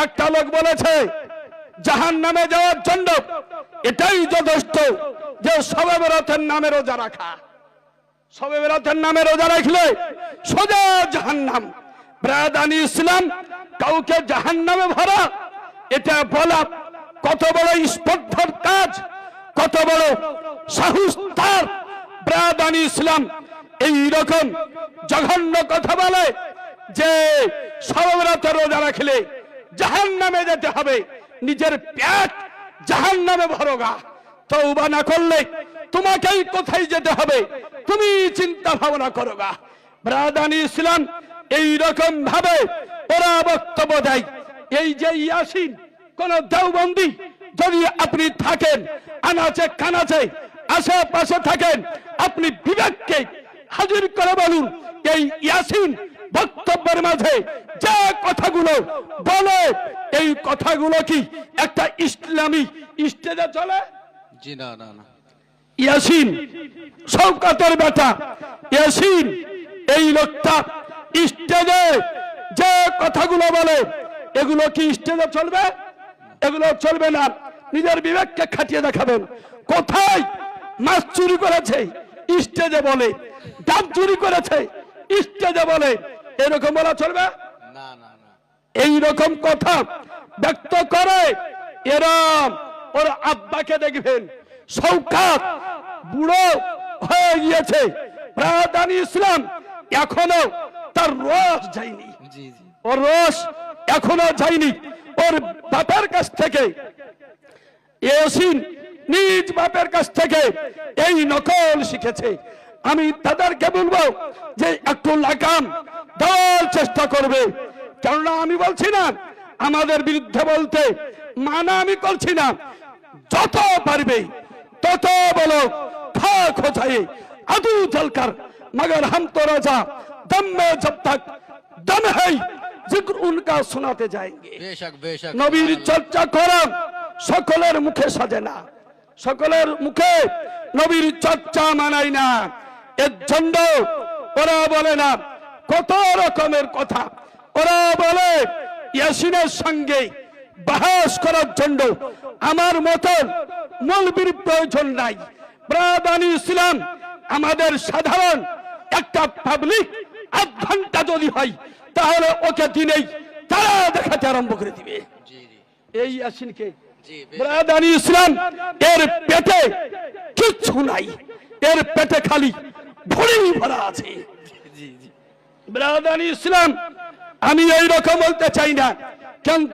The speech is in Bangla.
একটা লোক বলেছে জাহান্নামে যাওয়ার জন্য এটাই যথেষ্ট যে শবে বরাতের নামে রোজা রাখা। শবে বরাতের নামে রোজা রাখলে সোজা জাহান্নাম। ব্রাদানি ইসলাম কাউকে জাহান্নামে ভরা, এটা বলা কত বড় স্পর্ধার কাজ, কত বড় সাহস তার। ব্রাদানি ইসলাম এই রকম জঘন্য কথা বলে যে শবে বরাতে রোজা রাখলে জাহান্নামে যেতে হবে, নিজের পেট জাহান্নামে ভরোগা। তওবা না করলে তোমাকেই কোথায় যেতে হবে তুমি চিন্তা ভাবনা করোগা। ব্রাদানি ইসলাম এই রকম ভাবে ওরা বক্তব্য দেয়। এই যে ইয়াসিন কোন দেওবন্দি যদি আপনি থাকেন আনাচে কানাচে আশেপাশে থাকেন, আপনি বিবেককে হাজির করে বলুন এই ইয়াসিন বক্তব্যের মাঝে যে কথাগুলো বলে এই কথাগুলো কি একটা ইসলামী স্টেজে চলে? জি না না না। ইয়াসিন শওকতের বেটা ইয়াসিন, এই লোকটা স্টেজে যে কথাগুলো বলে এগুলো কি স্টেজে চলবে? এগুলো চলবে না। নিজের বিবেককে খাটিয়ে দেখাবেন। কোথায় মাছ চুরি করেছে স্টেজে বলে, ডাব চুরি করেছে স্টেজে বলে, এরকম বলা চলবে না না না। এই রকম কথা ব্যক্ত করে এরা ওর আব্বাকে দেখবেন শওকত বুড়ো হয়ে গিয়েছে। ব্রাদানি ইসলাম এখনো তার রস যায়নি, জি জি। ওর রস এখনো যায়নি। ওর বাপের কাছ থেকে ইয়াসিন নিজ বাপের কাছ থেকে এই নকল শিখেছে। আমি তাদেরকে বলবো যে একটু লাগাম দেওয়ার চেষ্টা করবে, কেননা আমি বলছি না আমাদের বিরুদ্ধে বলতে, মানা আমি করছি না। যত পারবে তত বলো খা খোঁচায়ে আদু জলকর, मगर हम तो राजा दम में जब तक दम है जिक्र उनका सुनाते जाएंगे। বেশক বেশক। নবীর চর্চা করা সকলের মুখে সাজে না, সকলের মুখে নবীর চর্চা মানায় না। এর জন্য ওরা বলে না কত রকমের কথা। ওরা বলে ইয়াসিনের সঙ্গে বাহাস করার জন্য আমার মতন মৌলবীর প্রয়োজন নাই। ব্রাদানি ইসলাম আমাদের সাধারণ একটা পাবলিক আধ ঘন্টা যদি হয় তাহলে ওকে দিনেই তারা দেখাতে আরম্ভ করে দিবে। জি জি এই ইয়াসিনকে জি। ব্রাদানি ইসলাম এর পেটে কিচ্ছু নাই, এর পেটে খালি ভরি ভরা আছে। জি জি। ব্রাদানি ইসলাম আমি এই রকম বলতে চাই না, কেন